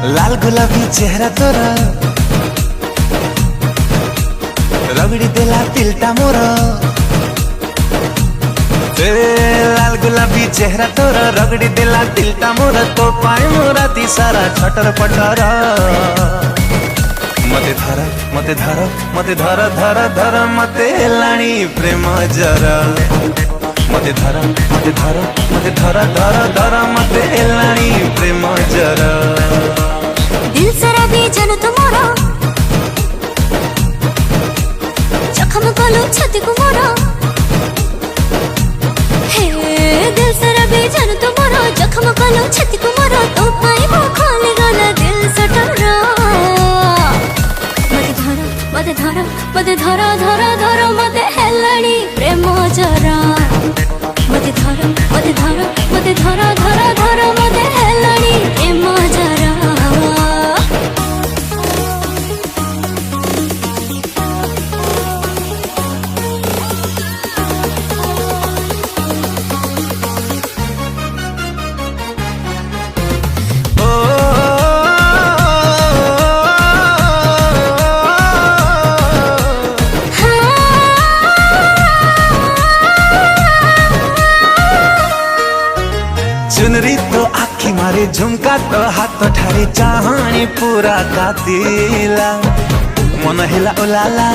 लाल गुलाबी चेहरा तोर रगड़ी देला तिलटा मोर। लाल गुलाबी चेहरा तोर रगड़ी देला तिलटा मोर। तो पाए मोरा तीसारा छटर पटर। मते धर मते धर मते धर धर धर मते लाणी प्रेम जर। मते धर मते धर मते धर धर धर मते लाणी प्रेम जर। दिल सारा बेजान तुमरा जखम कलो छाती को मोरा। हे दिल सारा बेजान तुमरा जखम कलो छाती को मोरा। तो पाए मो खोले गला दिल सटरा। मते धर मते धर धर धर मते हेलाणी प्रेम जरा। मते धर मते धर मते धर धर धर मते हेलाणी प्रेम जरा। चुनरी तो आखी मारे झुमका तो हाथ ठारे चाहानी पूरा कातिला। मन हिला उलाला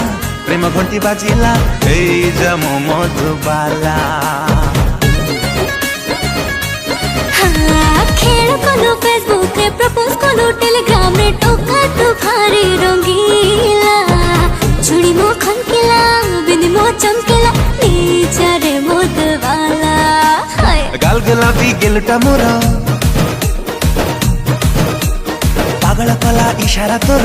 प्रेम घंटी बाजिला हे जमो मधुबाला। खेल कलो फेसबुक रे प्रपोज कलो टेलीग्राम रे टोका तो भारी रंगीला। चुड़ी मो खनकेला बिंदी मो चमकेला नीचा रे मधुबाला। गाल गुलाबी गेलुटा मोर पागल कला इशारा तोर।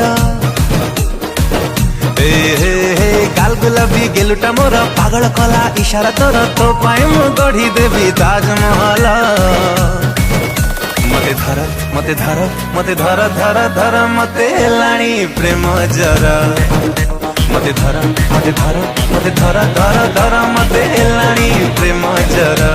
गाल गुलाबी गेलुटा मोर पागल कला इशारा तोर। तो पाए मु गढ़ी देवी ताजमहल। मते धर मते धर मते धर धर धर मते लाणी प्रेम जर। मते धर मते धर मते धर धर धर मते लाणी प्रेम जर।